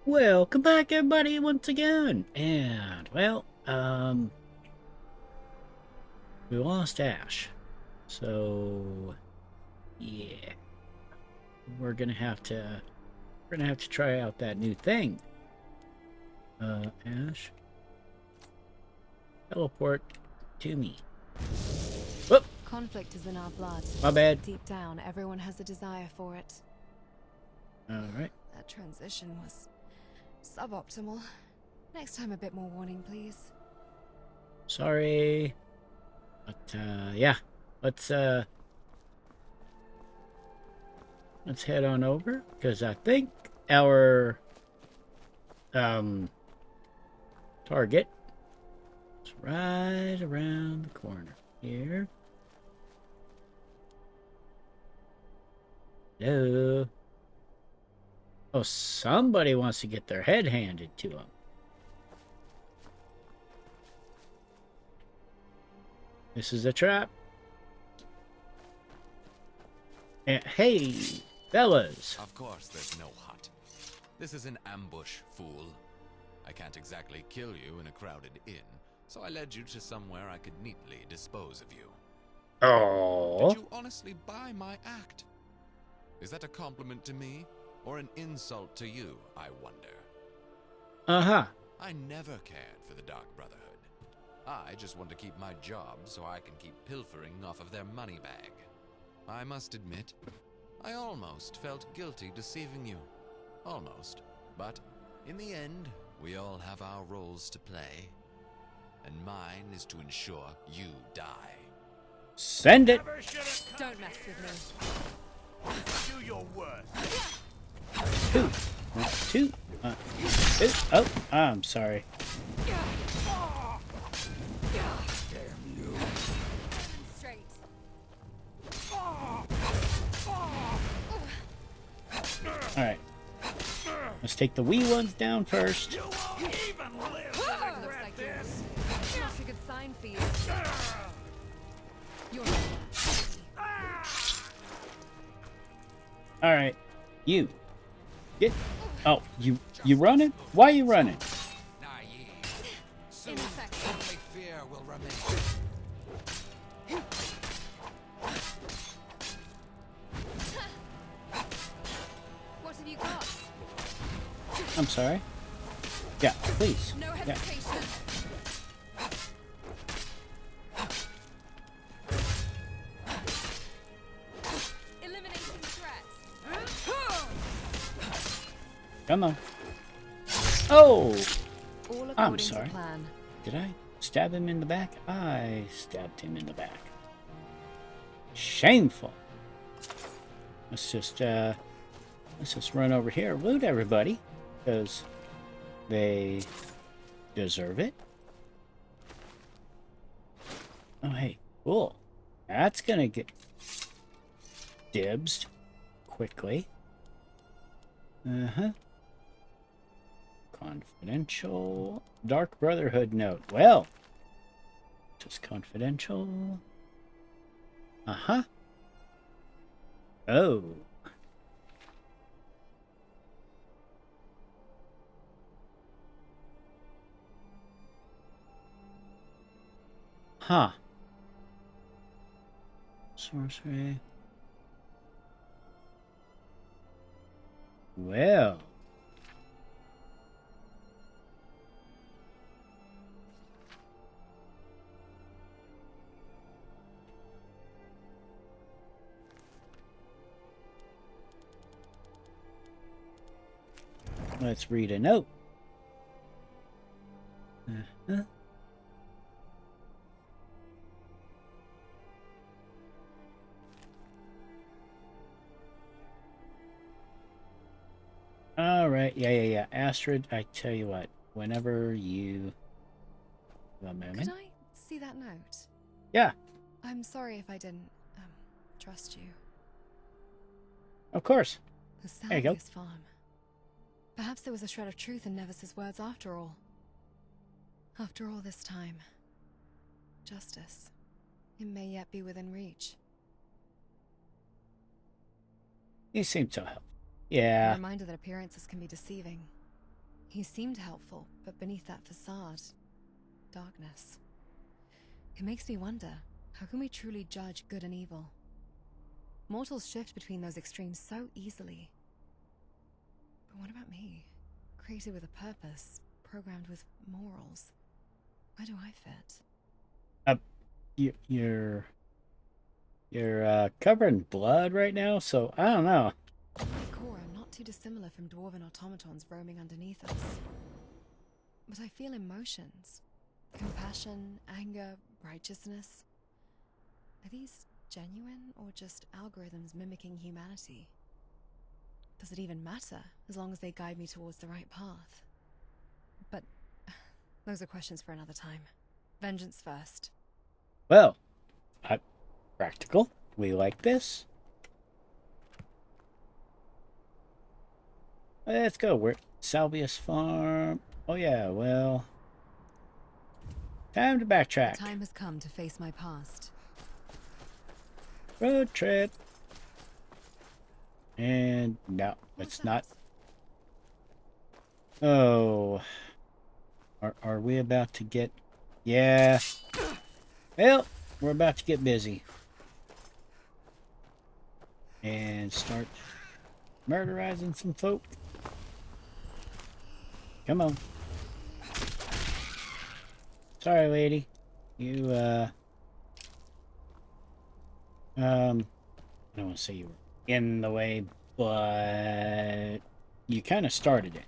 Welcome back, everybody, once again. And, well, we lost Ash. So, yeah. We're gonna have to try out that new thing. Ash, teleport to me. Whoop! Conflict is in our blood. My bad. Deep down, everyone has a desire for it. Alright. That transition was suboptimal. Next time a bit more warning, please. Sorry. But, yeah. Let's head on over, because I think our, target is right around the corner here. Hello. Oh, somebody wants to get their head handed to them. This is a trap. And, hey, fellas. Of course there's no hut. This is an ambush, fool. I can't exactly kill you in a crowded inn, so I led you to somewhere I could neatly dispose of you. Oh. Did you honestly buy my act? Is that a compliment to me, or an insult to you, I wonder? Uh-huh. I never cared for the Dark Brotherhood. I just want to keep my job so I can keep pilfering off of their money bag. I must admit, I almost felt guilty deceiving you. Almost. But in the end, we all have our roles to play. And mine is to ensure you die. Send it. Don't mess with me. Do your worst. Two. Two. Two. Oh, I'm sorry. Straight. Alright. Let's take the wee ones down first. You won't even live to Looks regret like this. you're not a good sign for you. You're Alright. You. Get. Oh, you running? Why are you running? Naive. Soon, ineffective. only fear will remain. What have you got? I'm sorry. Yeah, please. No Yeah. hesitation. Eliminating threats. Come on. Oh! All according I'm sorry. to plan. Did I stab him in the back? I stabbed him in the back. Shameful. Let's just run over here, loot everybody, because they deserve it. Oh, hey, cool. That's gonna get dibsed quickly. Uh-huh. Confidential. Dark Brotherhood note. Well, just confidential. Uh-huh. Oh. Huh. Sorcery. Well. Let's read a note. Uh-huh. All right. Yeah. Astrid, I tell you what. Whenever you... One moment. Could I see that note? Yeah, I'm sorry if I didn't, trust you. of course. The sound There you go. of this farm. Perhaps there was a shred of truth in Nevis's words after all. After all this time. Justice. It may yet be within reach. You seem so helpful. A Yeah. reminder that appearances can be deceiving. He seemed helpful, but beneath that facade, darkness. It makes me wonder, how can we truly judge good and evil? Mortals shift between those extremes so easily. But what about me? Created with a purpose, programmed with morals. Where do I fit? You're covered in blood right now, so I don't know. At my core, I'm not too dissimilar from dwarven automatons roaming underneath us. But I feel emotions. Compassion, anger, righteousness. Are these genuine, or just algorithms mimicking humanity? Does it even matter, as long as they guide me towards the right path? But those are questions for another time. Vengeance first. Well, practical. We like this. Let's go. We're Salvius Farm. Oh yeah, well, time to backtrack. The time has come to face my past. Road trip. And no, it's not. Oh, are we about to get? Yeah. Well, we're about to get busy and start murderizing some folk. Come on. Sorry, lady. You, I don't want to say you were in the way, but you kind of started it.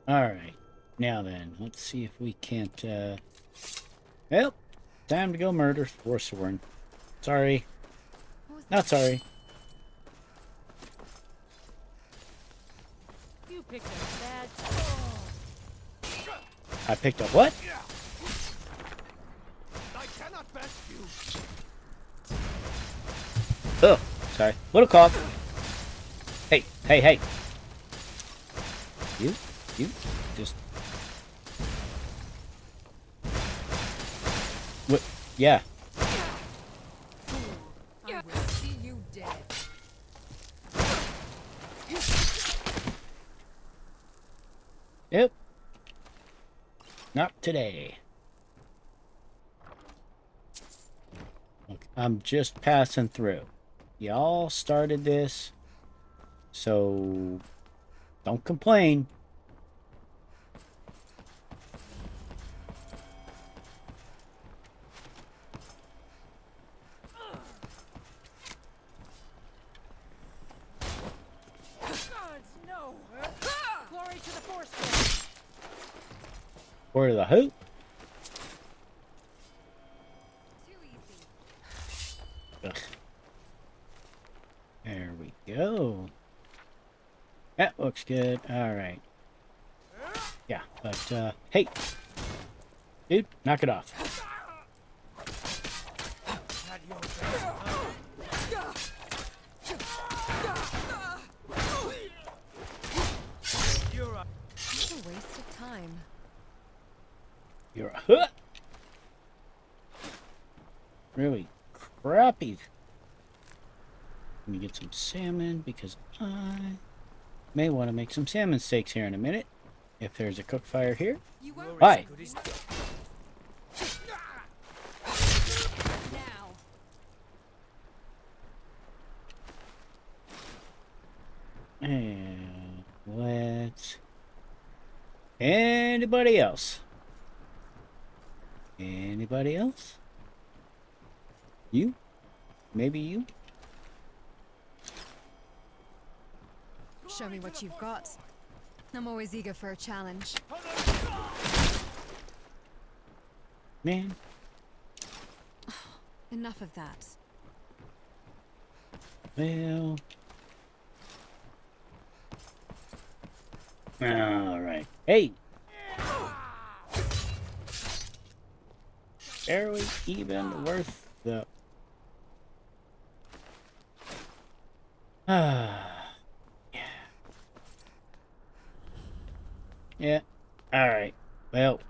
Alright. Now then, let's see if we can't, well, time to go murder Forsworn. Sorry. Not sorry. You picked a bad I picked up what? I cannot best you. Oh, sorry. Little cough. Hey, hey, hey. You just. What? Yeah. I will see you dead. Yep. Not today. Look, I'm just passing through. Y'all started this, so don't complain. Gods, no! Glory to the Forsworn! Or the hoop. Too easy. Ugh. There we go. That looks good. All right. Yeah, but hey, dude, knock it off. Not your best. You're a It's a waste of time. You're a hoot. Really crappy. Let me get some salmon because I may want to make some salmon steaks here in a minute. If there's a cook fire here. You won't Hi. good as now. And let's. Anybody else? Anybody else? You? Maybe you? Show me what you've got. I'm always eager for a challenge. Man. Enough of that. Well. Alright. Hey! Barely even worth the. Yeah. Alright. Well,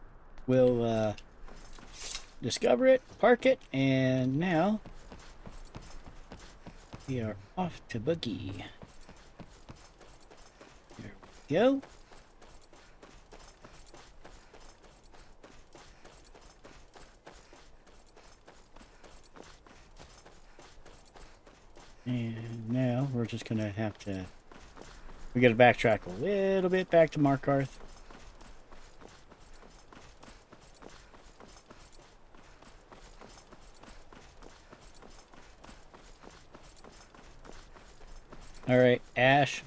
we'll discover it, park it, and now We are off to Boogie. There we go. And now we're just gonna have to. We gotta backtrack a little bit back to Markarth. Alright, Ash.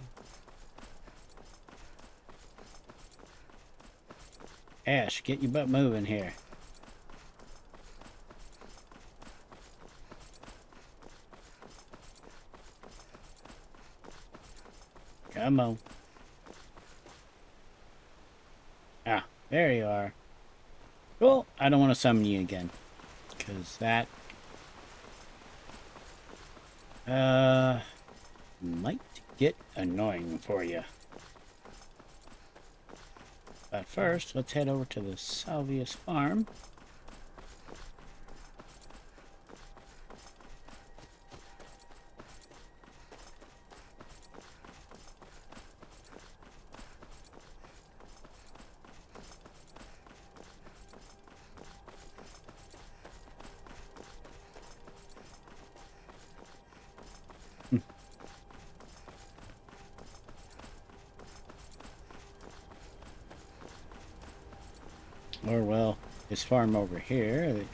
Ash, get your butt moving here. Come on. Ah, there you are. Cool. I don't want to summon you again. Because that... might get annoying for you. But first, let's head over to the Salvius farm. Or, well, this farm over here.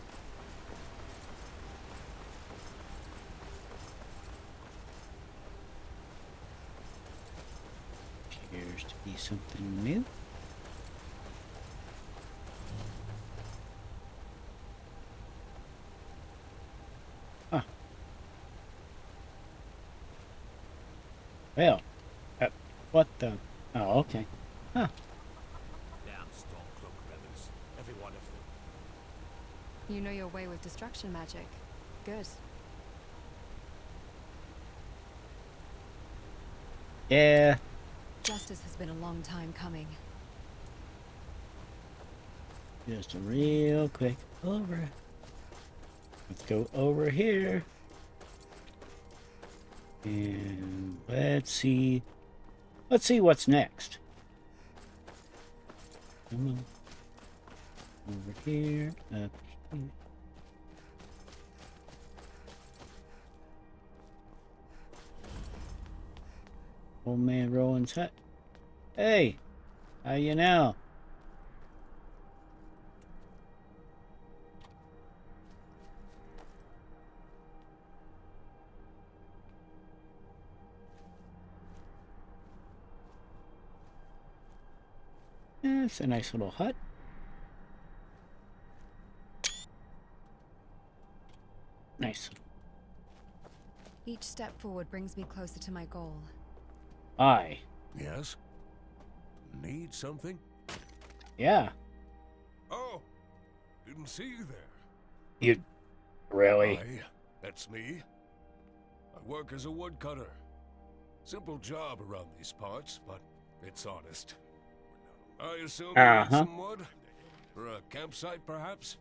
Appears to be something new. Huh. Well, what the? Oh, okay. Huh. You know your way with destruction magic. Good. Yeah. Justice has been a long time coming. Just a real quick over. Let's go over here. And let's see. Let's see what's next. Come on. Over here. Up here. Old man Rowan's hut. Hey, how you now? Yeah, it's a nice little hut. Nice. Each step forward brings me closer to my goal. Aye. Yes? Need something? Yeah. Oh! Didn't see you there. You... Really? Aye, that's me. I work as a woodcutter. Simple job around these parts, but it's honest. I assume you need some wood? For a campsite, perhaps?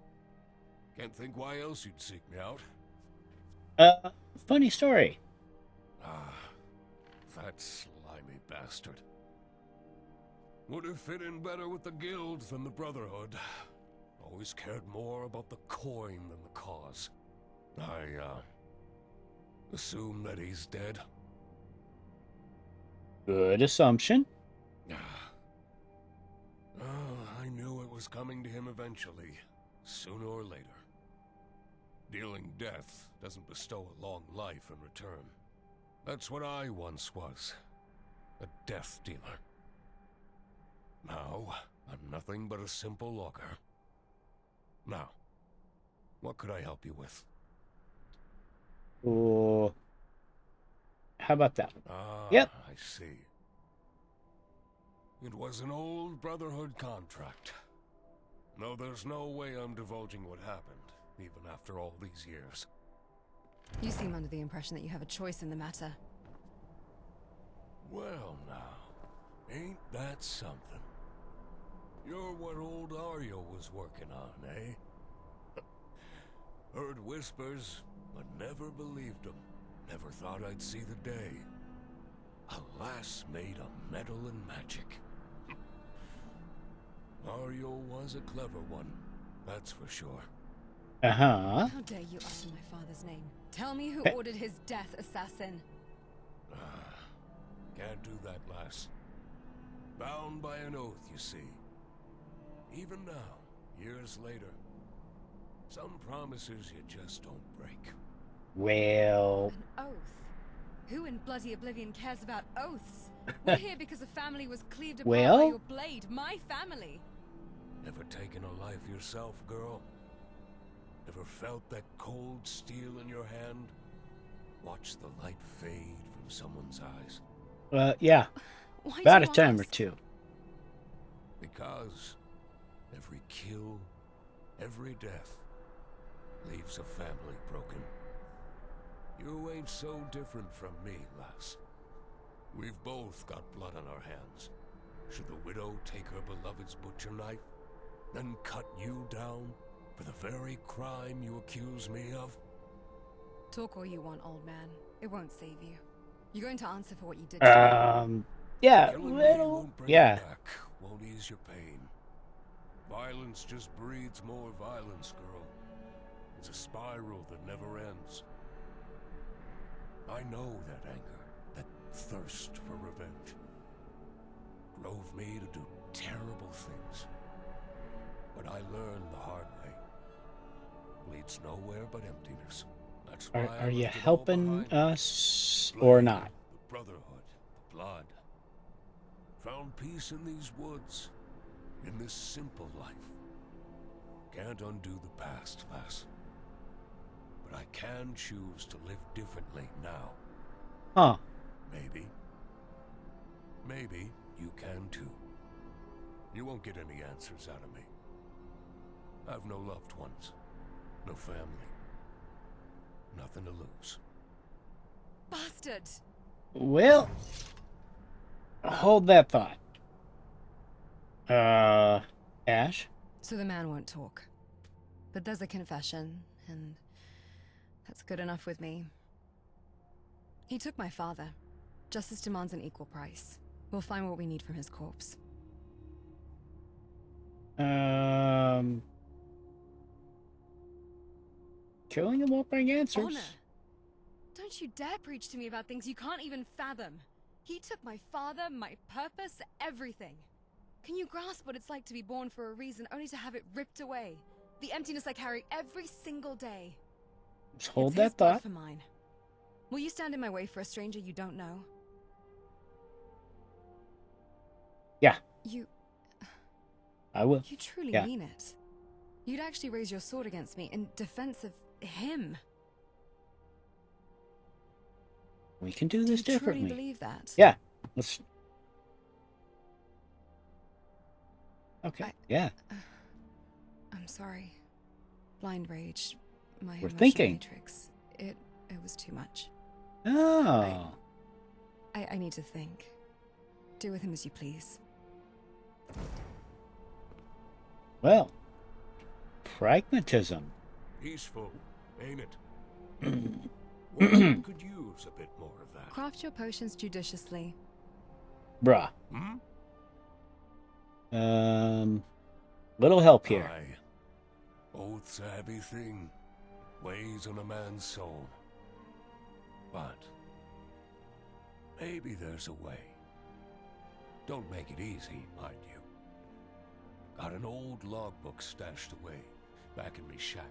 Can't think why else you'd seek me out. Funny story. Ah, that slimy bastard. Would have fit in better with the guild than the Brotherhood. Always cared more about the coin than the cause. I, assume that he's dead. Good assumption. I knew it was coming to him eventually, sooner or later. Dealing death doesn't bestow a long life in return. That's what I once was. A death dealer. Now, I'm nothing but a simple logger. Now, what could I help you with? Oh, how about that? Ah, Yep. I see. It was an old Brotherhood contract. No, there's no way I'm divulging what happened, even after all these years. You seem under the impression that you have a choice in the matter. Well now, ain't that something? You're what old Aryo was working on, eh? Heard whispers, but never believed them. Never thought I'd see the day. A lass made of metal and magic. Mario was a clever one, that's for sure. Uh-huh. How dare you utter my father's name? Tell me who Eh. ordered his death, assassin. Can't do that, lass. Bound by an oath, you see. Even now, years later, some promises you just don't break. Well, An oath? Who in bloody oblivion cares about oaths? We're here because a family was cleaved apart by Well? your blade. My family. Ever taken a life yourself, girl? Ever felt that cold steel in your hand? Watch the light fade from someone's eyes. yeah, Why about do a you time or ask? two. Because every kill, every death, leaves a family broken. You ain't so different from me, lass. We've both got blood on our hands. Should the widow take her beloved's butcher knife, then cut you down for the very crime you accuse me of? Talk all you want, old man. It won't save you. You're going to answer for what you did to me. Yeah, Killing me little, won't bring yeah. it back, won't ease your pain. Violence just breeds more violence, girl. It's a spiral that never ends. I know that anger, that thirst for revenge, drove me to do terrible things. But I learned the hard way. Leads nowhere but emptiness. That's why I Are you left it all helping behind. us or Blade, not? The Brotherhood, the blood. Found peace in these woods, in this simple life. Can't undo the past, lass. But I can choose to live differently now. Huh. Maybe. Maybe you can too. You won't get any answers out of me. I've no loved ones, no family, nothing to lose. Bastard! Well, hold that thought. Ash? So the man won't talk. But there's a confession, and that's good enough with me. He took my father. Justice demands an equal price. We'll find what we need from his corpse. Killing him won't bring answers. Honor! Don't you dare preach to me about things you can't even fathom. He took my father, my purpose, everything. Can you grasp what it's like to be born for a reason only to have it ripped away? The emptiness I carry every single day. Just hold It's that his blood thought. for mine. Will you stand in my way for a stranger you don't know? Yeah, You I will. truly Yeah. mean it. You'd actually raise your sword against me in defense of him. We can do Do this you truly differently. believe that? Yeah. Let's. Okay. Yeah. I'm sorry. Blind rage, my We're emotional thinking. matrix. It was too much. Oh. I need to think. Do with him as you please. Well. Pragmatism. Peaceful, ain't it? One could use a bit more of that. Craft your potions judiciously. Bruh. Hmm? Little help here. Aye. Oath's a heavy thing. Weighs on a man's soul. But maybe there's a way. Don't make it easy, mind you. Got an old logbook stashed away, back in me shack.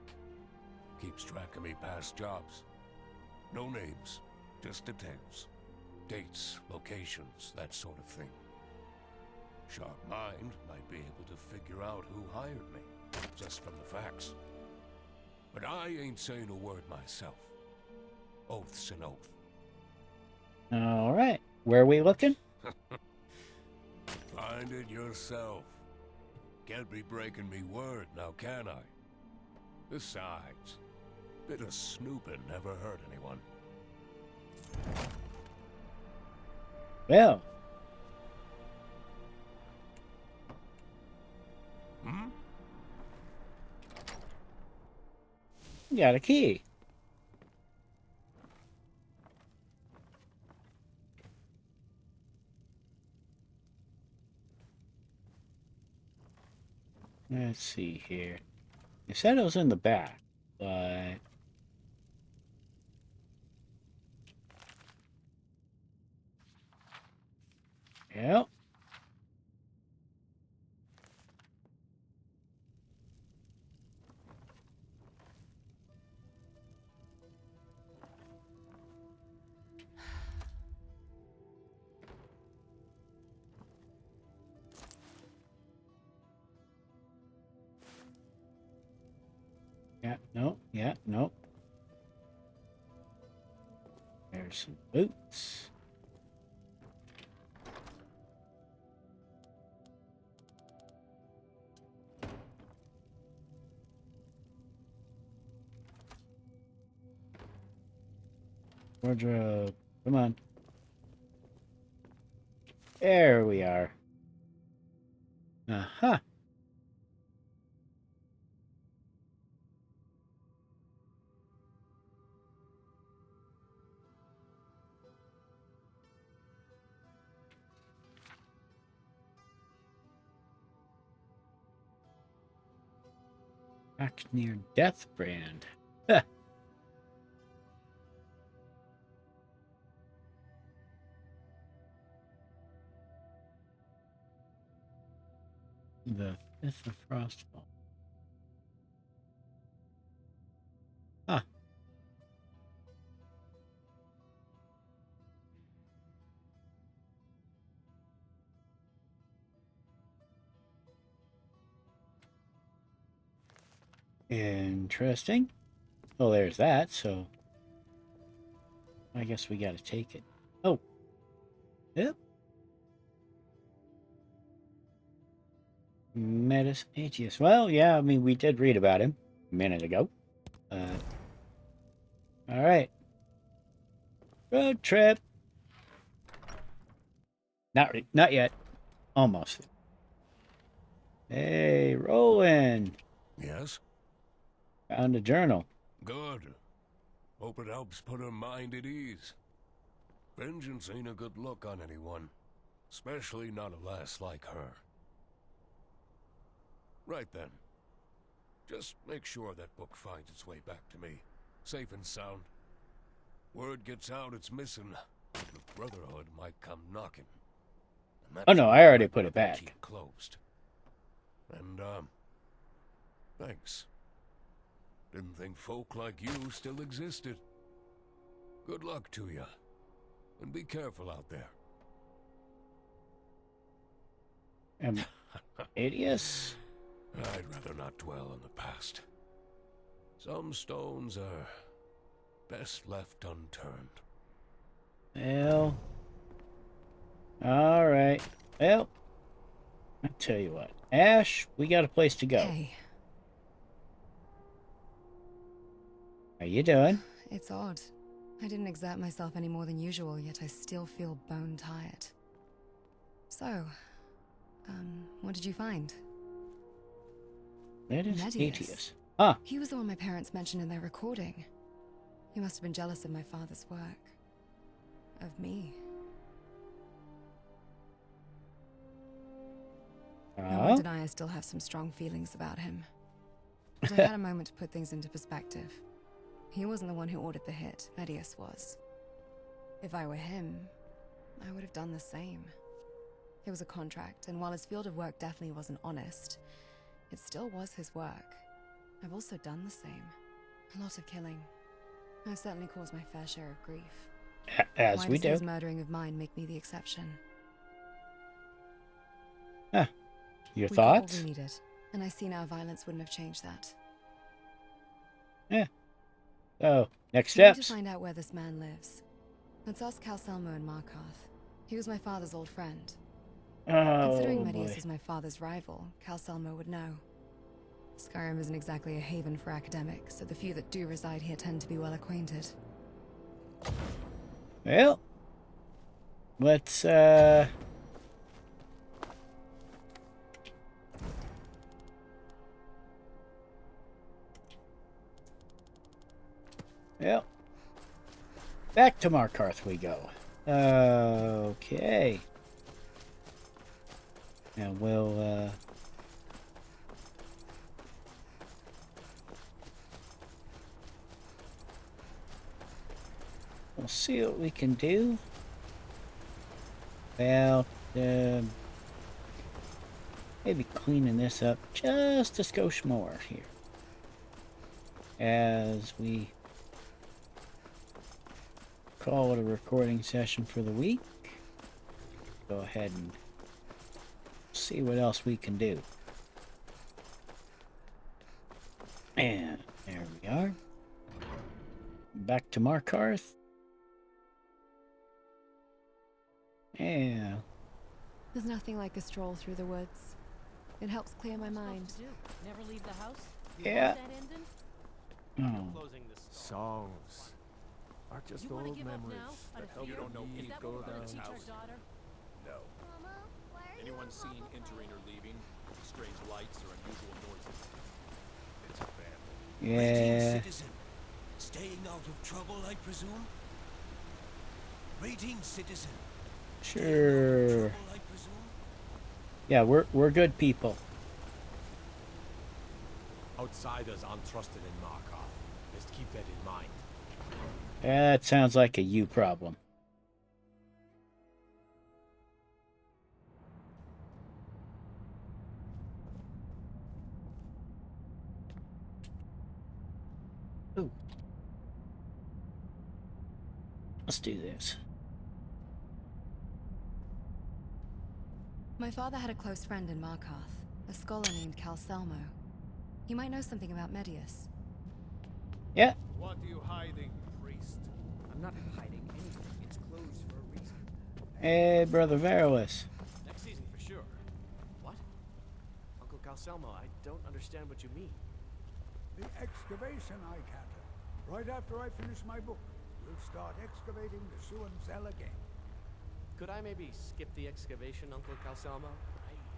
Keeps track of me past jobs. No names, just details. Dates, locations, that sort of thing. Sharp mind might be able to figure out who hired me, just from the facts. But I ain't saying a word myself. Oath's an oath. All right. Where are we looking? Find it yourself. Can't be breaking me word now, can I? Besides, bit of snooping never hurt anyone. Well. Hmm? Got a key. Let's see here. They said it was in the back, but... Yep. Yeah, no, yeah, no. There's some boots. Wardrobe. Come on. There we are. Uh-huh. Back near Death Brand. Huh. The 5th of Frostfall. Huh. Interesting. Well, there's that, so... I guess we gotta take it. Oh. Yep. Metis Aetius. Well, yeah, I mean, we did read about him a minute ago. Alright. Road trip. Not yet. Almost. Hey, Roland. Yes? Found a journal. Good. Hope it helps put her mind at ease. Vengeance ain't a good look on anyone. Especially not a lass like her. Right then. Just make sure that book finds its way back to me. Safe and sound. Word gets out it's missing. The Brotherhood might come knocking. And Oh no, I already put it back. keep closed. And, thanks. Didn't think folk like you still existed. Good luck to you. And be careful out there. Aetius? I'd rather not dwell on the past. Some stones are best left unturned. Well. Alright. Well. I tell you what. Ash, we got a place to go. Hey, How you doing? it's odd. I didn't exert myself any more than usual, yet I still feel bone tired. So, what did you find? That is Medius. Aetius. Ah, He was the one my parents mentioned in their recording. He must have been jealous of my father's work. Of me. No one deny I still have some strong feelings about him. But I had a moment to put things into perspective. He wasn't the one who ordered the hit, Medius was. If I were him, I would have done the same. It was a contract, and while his field of work definitely wasn't honest, it still was his work. I've also done the same. A lot of killing. I've certainly caused my fair share of grief. as Why we does do. his murdering of mine make me the exception? Your We got what thoughts? we needed, and I see now violence wouldn't have changed that. So, next We need to steps. find out where this man lives. Let's ask Calcelmo and Markarth. He was my father's old friend. Considering Oh Medius boy. was my father's rival, Calcelmo would know. Skyrim isn't exactly a haven for academics, so the few that do reside here tend to be well acquainted. Well, let's well, back to Markarth we go. Okay. And we'll We'll see what we can do. Well, maybe cleaning this up just a skosh more here. As we call it a recording session for the week. Go ahead and see what else we can do. And there we are. Back to Markarth. Yeah. There's nothing like a stroll through the woods. It helps clear my mind. Never leave the house? Yeah. That ending? Oh. Closing this Songs are just You wanna old give up memories now? Out that of help fear? me Is that go what we're down. gonna teach our daughter? No. Anyone seen entering or leaving? Strange lights or unusual noises? It's a family. Yeah. citizen. Staying out of trouble, I presume? Rating citizen. Sure. Trouble, I presume? Yeah, we're good people. Outsiders aren't trusted in Markarth. Just keep that in mind. That sounds like a you problem. Ooh. Let's do this. My father had a close friend in Markarth, a scholar named Calselmo. He might know something about Medius. Yeah. What are you hiding, priest? I'm not hiding anything. It's closed for a reason. Hey, Brother Varus. Next season for sure. What? Uncle Calselmo, I don't understand what you mean. The excavation I canter. Right after I finish my book, we'll start excavating the Shuan Cell again. Could I maybe skip the excavation, Uncle Calselmo?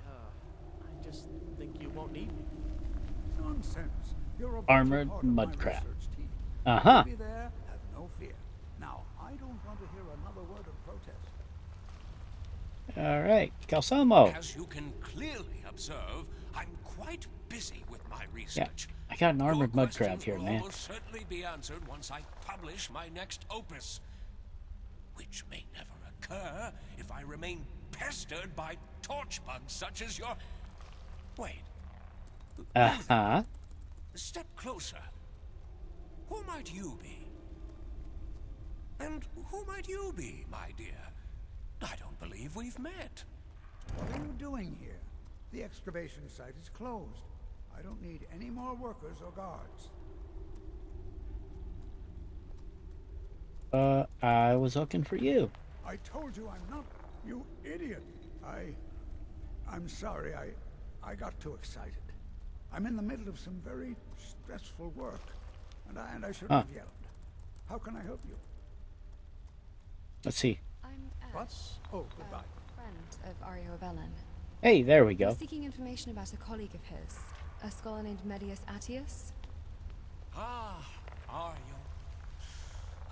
I just think you won't need me. Nonsense. You're a vital Armored part of my mudcrab. research team. Uh-huh. You'll be there, have no fear. Now, I don't want to hear another word of protest. All right, Calselmo. As you can clearly observe, I'm quite busy with my Yeah, research. I got an armored Your mud crab questions here, will man. almost certainly be answered once I publish my next opus, which may never occur if I remain pestered by torch bugs such as your... Wait. Uh-huh. Step closer. Who might you be? And who might you be, my dear? I don't believe we've met. What are you doing here? The excavation site is closed. I don't need any more workers or guards. I was looking for you. I told you I'm not, you idiot. I'm sorry, I got too excited. I'm in the middle of some very stressful work, and I shouldn't have yelled. How can I help you? Let's see. I'm Ash. What? Oh, goodbye. A friend of Ario Velen. Hey, there we go. I'm seeking information about a colleague of his, a scholar named Medius Attius. Ah, are you?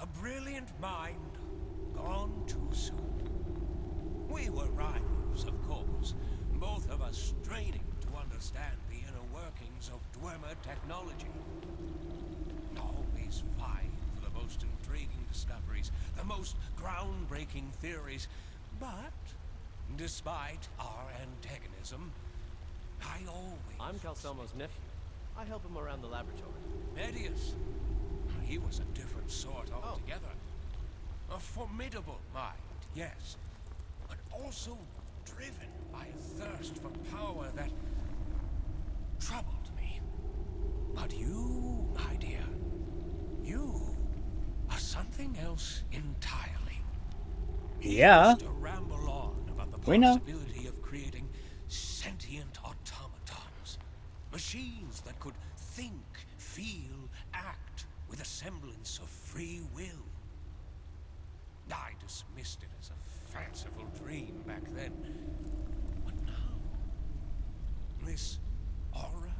A brilliant mind, gone too soon. We were rivals, of course, both of us straining to understand the inner workings of Dwemer technology. Always vying for the most intriguing discoveries, the most groundbreaking theories, but despite our antagonism, I always... I'm Calselmo's nephew. I help him around the laboratory. Medius. He was a different sort altogether. A formidable mind, yes, but also driven by a thirst for power that troubled me. But you, my dear, you are something else entirely. He Yeah. used to ramble on about the We know. possibility of creating sentient automatons. Machines that could think, feel, act with a semblance of free will. I dismissed it as a fanciful dream back then. But now, this aura,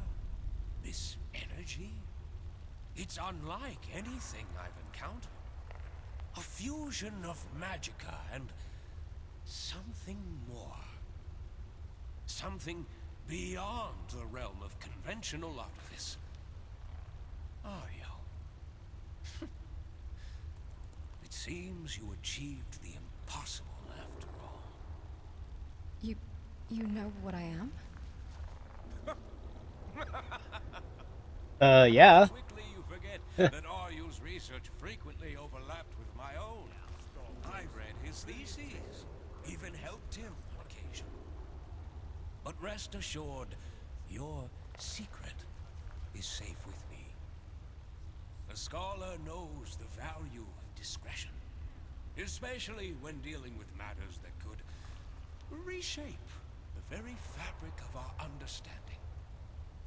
this energy, it's unlike anything I've encountered. A fusion of magicka and something more. Something beyond the realm of conventional artifice. Are you? It's seems you achieved the impossible after all. You know what I am? Yeah. Quickly you forget that Aryul's research frequently overlapped with my own. I read his theses, even helped him on occasion. But rest assured, your secret is safe with me. A scholar knows the value of discretion, especially when dealing with matters that could reshape the very fabric of our understanding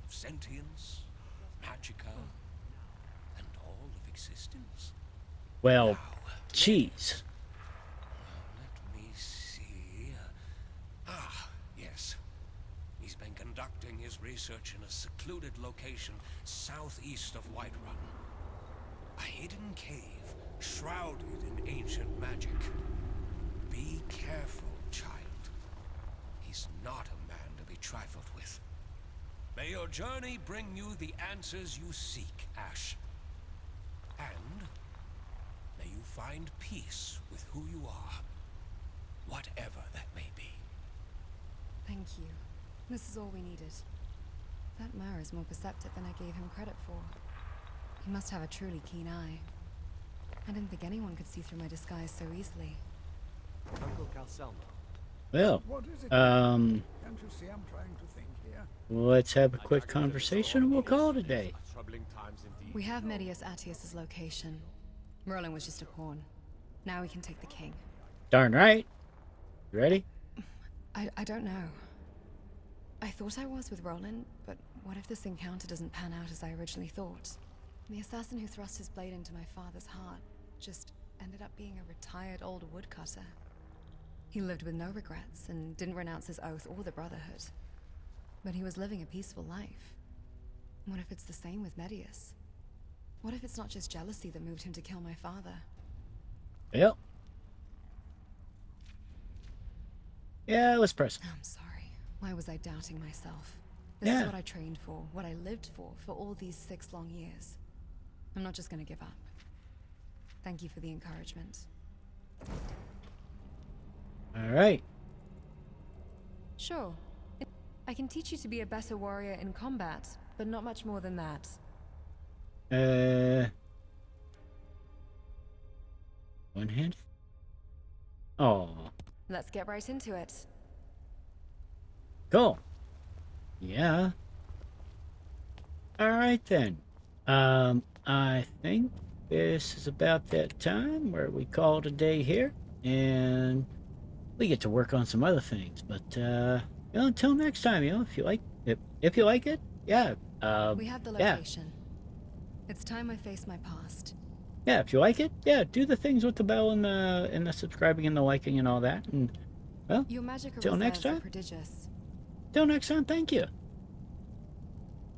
of sentience, magica, and all of existence. Well, Now, jeez. let me see. Ah, yes. He's been conducting his research in a secluded location southeast of Whiterun. A hidden cave shrouded in ancient magic. Be careful, child. He's not a man to be trifled with. May your journey bring you the answers you seek, Ash. And may you find peace with who you are, whatever that may be. Thank you. This is all we needed. That Mer is more perceptive than I gave him credit for. He must have a truly keen eye. I didn't think anyone could see through my disguise so easily. Uncle Calcelmo. Well, What is it? Can't you see I'm trying to think here? let's have a quick conversation and we'll call it a day. Troubling times indeed. We have Medius Atius's location. Roland was just a pawn. Now we can take the king. Darn right. You ready? I don't know. I thought I was with Roland, but what if this encounter doesn't pan out as I originally thought? The assassin who thrust his blade into my father's heart just ended up being a retired old woodcutter. He lived with no regrets and didn't renounce his oath or the Brotherhood. But he was living a peaceful life. What if it's the same with Medius? What if it's not just jealousy that moved him to kill my father? Yep. Yeah, let's press. I'm sorry. Why was I doubting myself? This Yeah. is what I trained for, what I lived for all these 6 long years. I'm not just gonna give up. Thank you for the encouragement. All right. Sure. I can teach you to be a better warrior in combat, but not much more than that. One hand. Oh, Let's get right into it. cool. Yeah. All right then. I think this is about that time where we call it a day here, and we get to work on some other things. But until next time, if you like, if you like it, yeah. We have the yeah. location. It's time I face my past. Yeah, if you like it, yeah, do the things with the bell and the subscribing and the liking and all that. And well, Your magical till next reserves are time. prodigious. till next time, thank you.